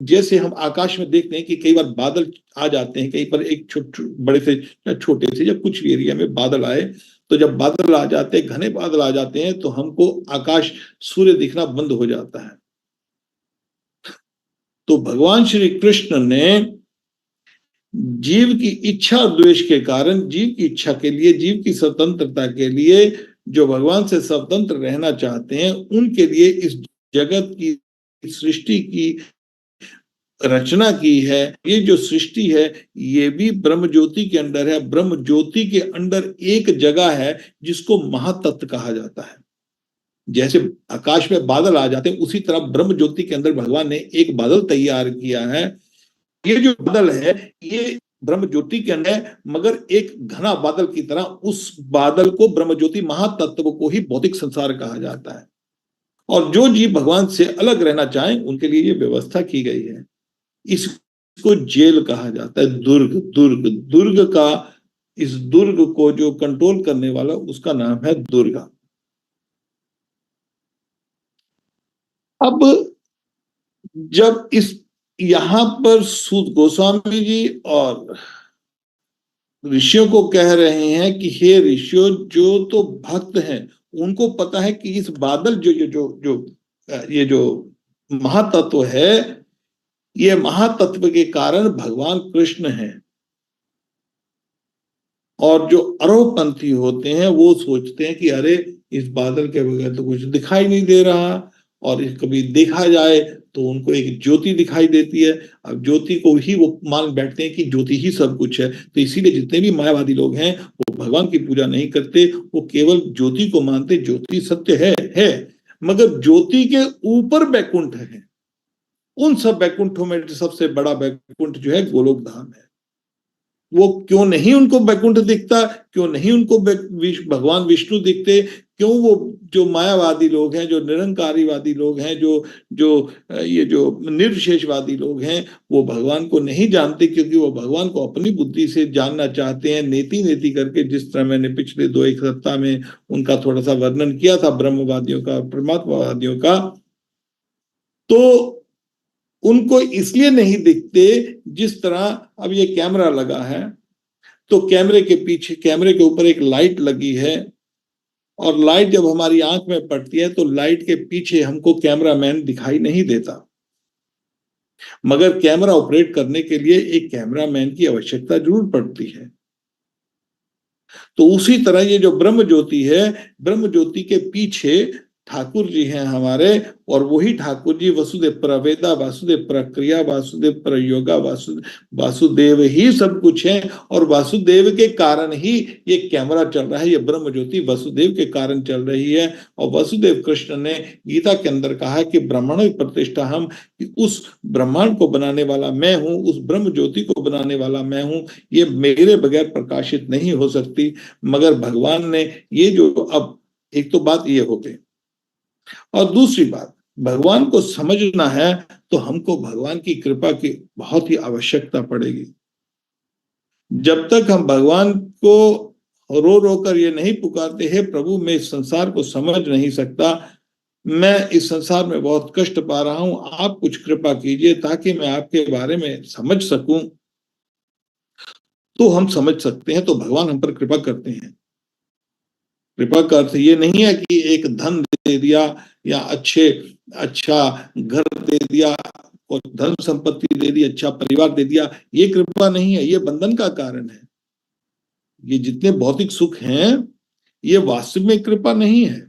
जैसे हम आकाश में देखते हैं कि कई बार बादल आ जाते हैं, कहीं पर एक बड़े से या छोटे से या कुछ भी एरिया में बादल आए, तो जब बादल आ जाते हैं, घने बादल आ जाते हैं, तो हमको आकाश, सूर्य दिखना बंद हो जाता है। तो भगवान श्री कृष्ण ने जीव की इच्छा और द्वेष के कारण, जीव की इच्छा के लिए, जीव की स्वतंत्रता के लिए, जो भगवान से स्वतंत्र रहना चाहते हैं, उनके लिए इस जगत की, सृष्टि की रचना की है। ये जो सृष्टि है ये भी ब्रह्म ज्योति के अंदर है। ब्रह्म ज्योति के अंदर एक जगह है जिसको महातत्व कहा जाता है। जैसे आकाश में बादल आ जाते हैं, उसी तरह ब्रह्म ज्योति के अंदर भगवान ने एक बादल तैयार किया है। ये जो बादल है ये ब्रह्म ज्योति के अंदर है, मगर एक घना बादल की तरह। उस बादल को, ब्रह्म ज्योति महातत्व को ही भौतिक संसार कहा जाता है। और जो जीव भगवान से अलग रहना चाहें उनके लिए ये व्यवस्था की गई है। इसको जेल कहा जाता है, दुर्ग। दुर्ग का, इस दुर्ग को जो कंट्रोल करने वाला, उसका नाम है दुर्गा। अब जब इस यहां पर सूत गोस्वामी जी और ऋषियों को कह रहे हैं कि हे ऋषियों, जो तो भक्त हैं उनको पता है कि इस बादल जो जो जो जो ये जो महातत्व है, ये महातत्व के कारण भगवान कृष्ण हैं। और जो अरवपंथी होते हैं वो सोचते हैं कि अरे, इस बादल के बगैर तो कुछ दिखाई नहीं दे रहा, और कभी देखा जाए तो उनको एक ज्योति दिखाई देती है। अब ज्योति को ही वो मान बैठते हैं कि ज्योति ही सब कुछ है। तो इसीलिए जितने भी मायावादी लोग हैं वो भगवान की पूजा नहीं करते, वो केवल ज्योति को मानते। ज्योति सत्य है, मगर ज्योति के ऊपर बैकुंठ है। उन सब बैकुंठों में सबसे बड़ा बैकुंठ जो है गोलोक धाम है। वो क्यों नहीं उनको बैकुंठ दिखता, क्यों नहीं उनको भगवान विष्णु दिखते, क्यों वो जो मायावादी लोग हैं, जो निरंकारीवादी लोग हैं, जो जो ये जो निर्विशेषवादी लोग हैं, वो भगवान को नहीं जानते, क्योंकि वो भगवान को अपनी बुद्धि से जानना चाहते हैं, नेति नेति करके। जिस तरह मैंने पिछले 2-1 सप्ताह में उनका थोड़ा सा वर्णन किया था, ब्रह्मवादियों का, परमात्मावादियों का। तो उनको इसलिए नहीं दिखते जिस तरह अब ये कैमरा लगा है, तो कैमरे के पीछे, कैमरे के ऊपर एक लाइट लगी है, और लाइट जब हमारी आंख में पड़ती है तो लाइट के पीछे हमको कैमरामैन दिखाई नहीं देता, मगर कैमरा ऑपरेट करने के लिए एक कैमरामैन की आवश्यकता जरूर पड़ती है। तो उसी तरह ये जो ब्रह्म ज्योति है, ब्रह्म ज्योति के पीछे ठाकुर जी हैं हमारे, और वही ठाकुर जी वसुदेव प्रवेदा, वासुदेव प्रक्रिया, वासुदेव प्रयोगा, वासुदेव ही सब कुछ है। और वासुदेव के कारण ही ये कैमरा चल रहा है, ये ब्रह्म ज्योति वसुदेव के कारण चल रही है। और वसुदेव कृष्ण ने गीता के अंदर कहा कि ब्रह्मांड प्रतिष्ठा हम, उस ब्रह्मांड को बनाने वाला मैं हूं, उस ब्रह्म ज्योति को बनाने वाला मैं हूं, ये मेरे बगैर प्रकाशित नहीं हो सकती। मगर भगवान ने ये जो, अब एक तो बात ये हो गई, और दूसरी बात, भगवान को समझना है तो हमको भगवान की कृपा की बहुत ही आवश्यकता पड़ेगी। जब तक हम भगवान को रो रो कर ये नहीं पुकारते, हे प्रभु मैं इस संसार को समझ नहीं सकता, मैं इस संसार में बहुत कष्ट पा रहा हूं, आप कुछ कृपा कीजिए ताकि मैं आपके बारे में समझ सकूं, तो हम समझ सकते हैं, तो भगवान हम पर कृपा करते हैं। कृपा का अर्थ ये नहीं है कि एक धन दे दिया या अच्छा घर दे दिया और धन संपत्ति दे दी, अच्छा परिवार दे दिया, ये कृपा नहीं है, ये बंधन का कारण है। ये जितने भौतिक सुख हैं ये वास्तव में कृपा नहीं है।